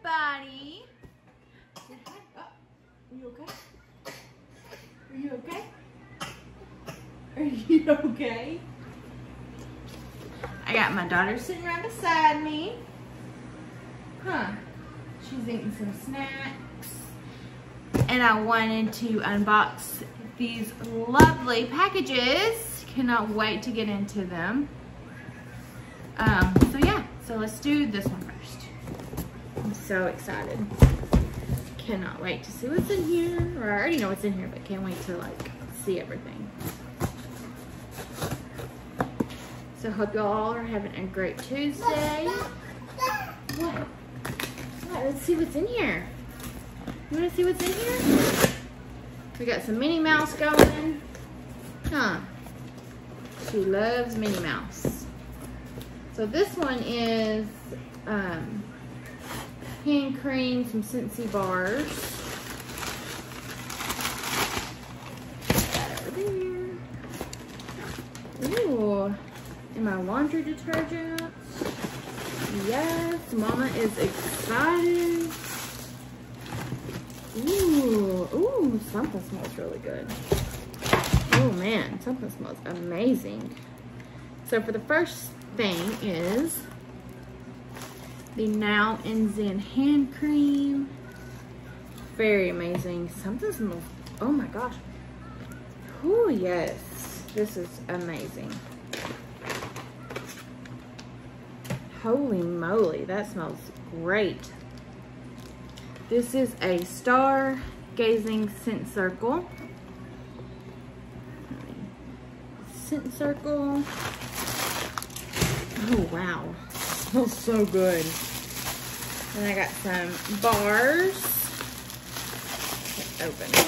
everybody. Say hi. Oh, are you okay? Are you okay? Are you okay? I got my daughter sitting right beside me. Huh. She's eating some snacks. And I wanted to unbox these lovely packages. Cannot wait to get into them. So yeah, so let's do this one first. I'm so excited. Cannot wait to see what's in here. Or I already know what's in here, but can't wait to like see everything. So hope y'all are having a great Tuesday. What? Let's see what's in here. You wanna see what's in here? We got some Minnie Mouse going. Huh. She loves Minnie Mouse. So this one is hand cream, some Scentsy bars. Put that over there. Ooh, and my laundry detergent. Yes, Mama is excited. Ooh, something smells really good. Oh man, something smells amazing. So for the first thing is the Now and Zen hand cream. Very amazing. Something smells, oh my gosh. Oh yes, this is amazing. Holy moly, that smells great. This is a Stargazing scent circle. Scent circle. Oh wow, smells so good. And I got some bars. Okay, open it.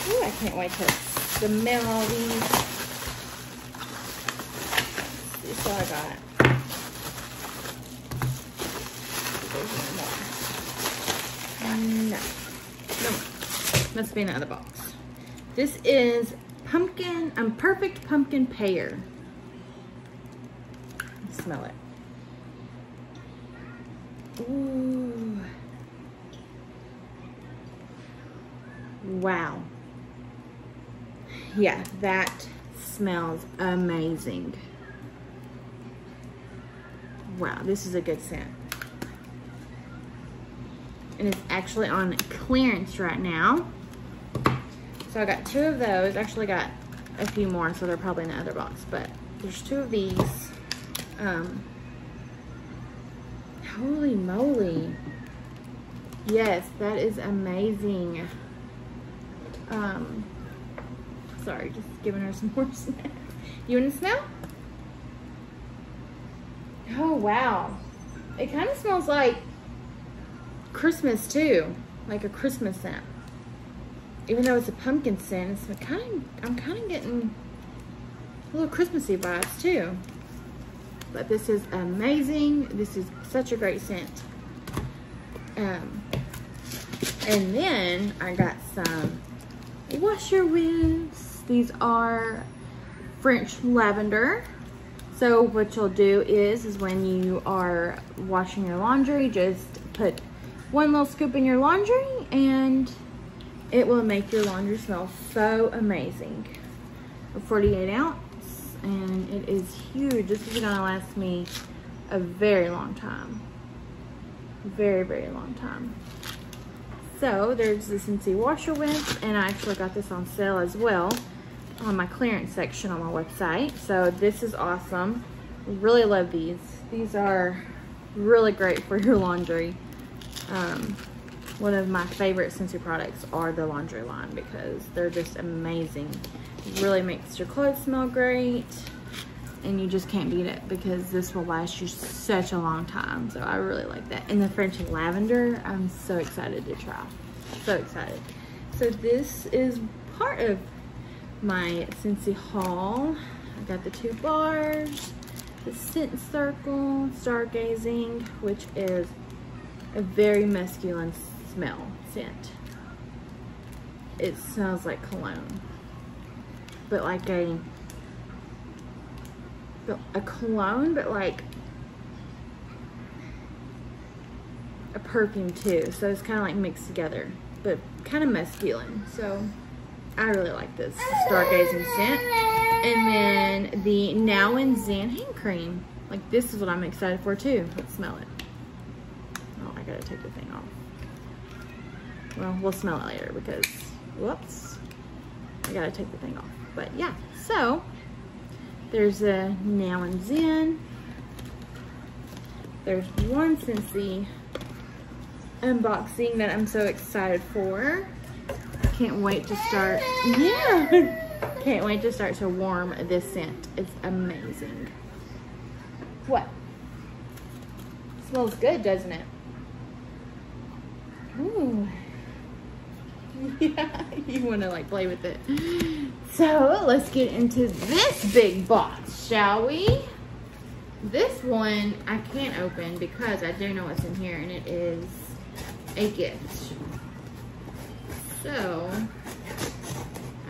Ooh, I can't wait to smell all these. That's all I got. No. Must be in the other box. This is pumpkin, perfect pumpkin pear. Smell it. Ooh. Wow. Yeah, that smells amazing. Wow, this is a good scent. And it's actually on clearance right now. So I got 2 of those. Actually got a few more, so they're probably in the other box. But there's 2 of these. Holy moly. Yes, that is amazing. Sorry, just giving her some more snacks. You want to smell? Oh, wow. It kind of smells like Christmas too, like a Christmas scent. Even though it's a pumpkin scent, it's I'm kind of getting a little Christmassy vibes too. But this is amazing. This is such a great scent. And then I got some washer whiffs. These are French lavender. So what you'll do is when you are washing your laundry, just put 1 little scoop in your laundry and it will make your laundry smell so amazing. A 48 ounce and it is huge. This is gonna last me a very long time. Very, very long time. So there's the Scentsy washer whiffs, and I actually got this on sale as well on my clearance section on my website. So this is awesome. Really love these. These are really great for your laundry. One of my favorite Scentsy products are the laundry line because they're just amazing. It really makes your clothes smell great, and you just can't beat it because this will last you such a long time. So I really like that. And the French lavender, I'm so excited to try. So excited. So this is part of my Scentsy haul. I got the 2 bars, the scent circle, Stargazing, which is a very masculine scent. It smells like cologne. but like a cologne, but like a perfume too. So it's kind of like mixed together, but kind of masculine. So I really like this Stargazing scent. And then the Now and Zen hand cream. Like, this is what I'm excited for too. Let's smell it. Oh, I gotta take the thing off. Well, we'll smell it later because, whoops, I gotta take the thing off. But yeah, so there's a Now and Zen. There's one Scentsy unboxing that I'm so excited for. Can't wait to start. Yeah. Can't wait to start to warm this scent. It's amazing. What? Smells good, doesn't it? Ooh. Yeah, you want to like play with it. So let's get into this big box, shall we? This one I can't open because I do know what's in here, and it is a gift. So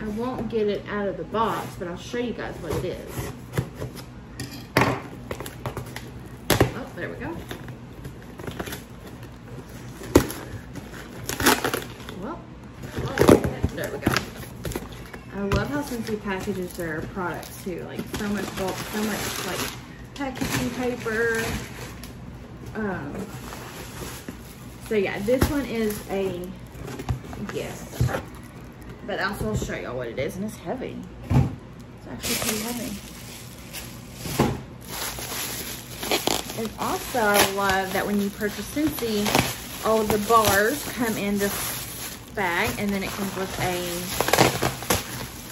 I won't get it out of the box, but I'll show you guys what it is. Oh, there we go. Well, there we go. I love how Scentsy packages their products too. Like, so much bulk, so much like packaging paper. So yeah, this one is a gift. But also I'll show y'all what it is, and it's heavy. It's actually pretty heavy. And also I love that when you purchase Scentsy, all of the bars come in this bag, and then it comes with a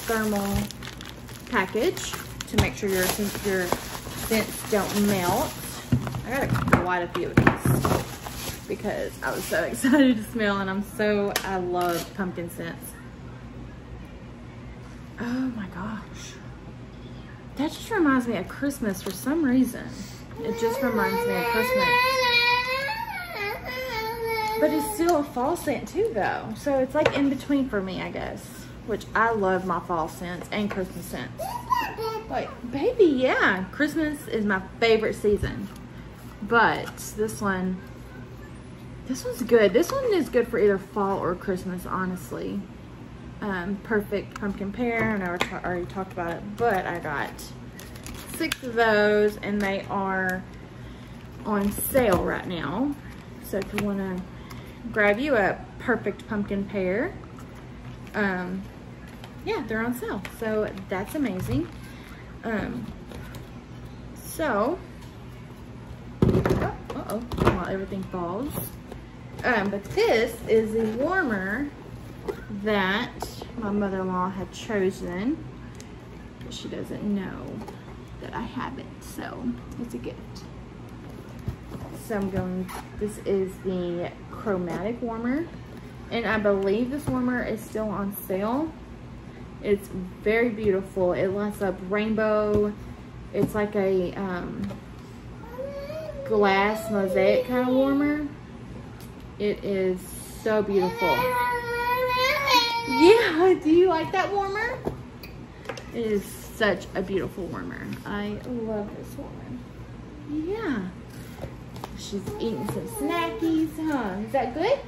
thermal package to make sure your scents don't melt. I got quite a few of these because I was so excited to smell, and I love pumpkin scents. Oh my gosh. That just reminds me of Christmas for some reason. It just reminds me of Christmas. But it's still a fall scent too though. So it's like in between for me, I guess. Which I love my fall scents and Christmas scents. Like, baby, yeah. Christmas is my favorite season. But this one's good. This one is good for either fall or Christmas, honestly. Perfect pumpkin pear, and I already talked about it, but I got 6 of those, and they are on sale right now. So if you want to grab you a perfect pumpkin pear, yeah, they're on sale. So that's amazing. While everything falls. But this is the warmer that my mother-in-law had chosen. But she doesn't know that I have it, so it's a gift. So this is the Chromatic Warmer, and I believe this warmer is still on sale. It's very beautiful. It lights up rainbow. It's like a glass mosaic kind of warmer. It is so beautiful. Yeah, do you like that warmer? It is such a beautiful warmer. I love this warmer. Yeah. She's eating some snackies, huh? Is that good?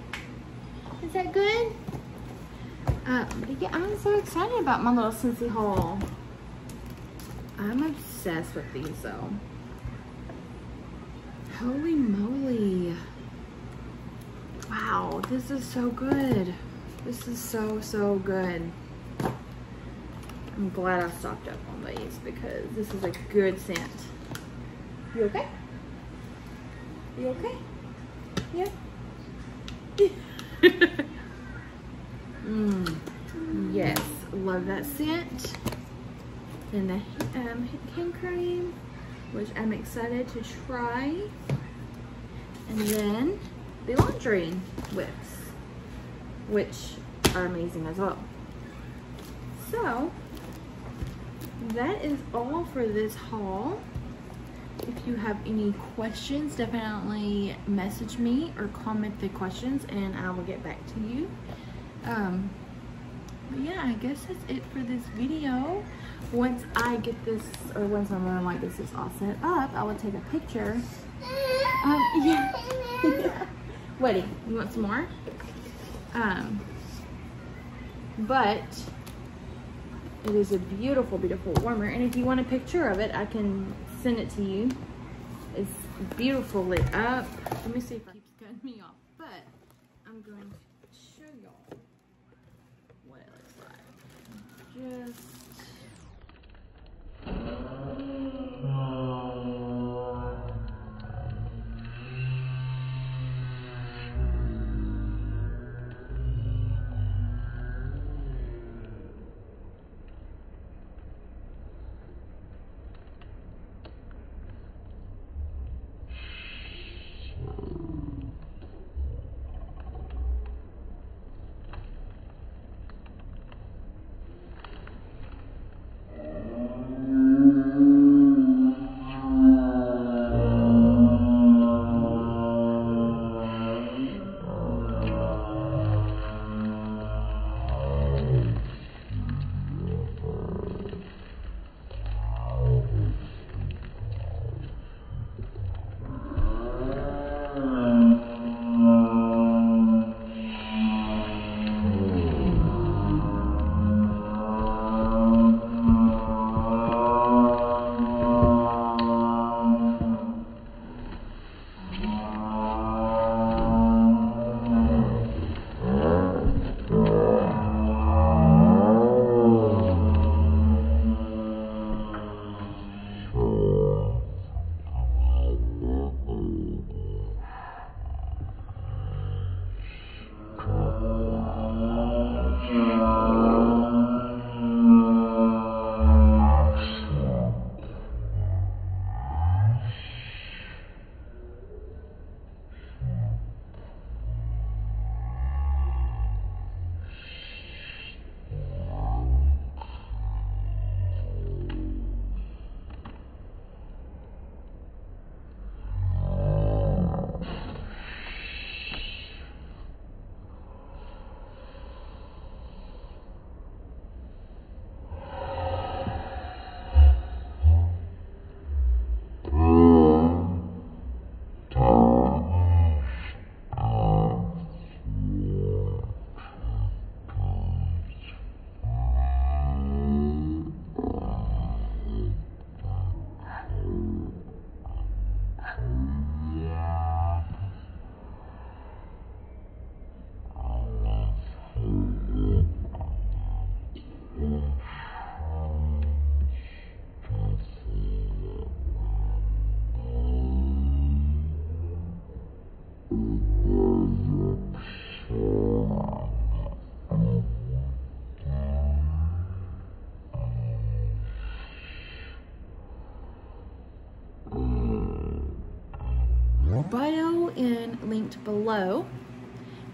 Is that good? But yeah, I'm so excited about my little Scentsy haul. I'm obsessed with these though. Holy moly. Wow, this is so good. This is so good. I'm glad I stocked up on these because this is a good scent. You okay? You okay? Yeah? Yes, love that scent. And the hand cream, which I'm excited to try. And then the laundry whiffs, which are amazing as well. So that is all for this haul. If you have any questions, definitely message me or comment the questions and I will get back to you. But yeah, I guess that's it for this video. Once I get this, or once my room like this is all set up, I will take a picture. Yeah. Wedding, you want some more? But it is a beautiful, beautiful warmer. And if you want a picture of it, I can send it to you. It's beautiful lit up. Let me see if it keeps cutting me off. But I'm going to show y'all what it looks like. Just bio and linked below.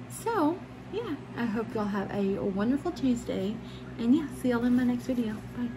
So yeah, I hope y'all have a wonderful Tuesday, and yeah, see y'all in my next video. Bye.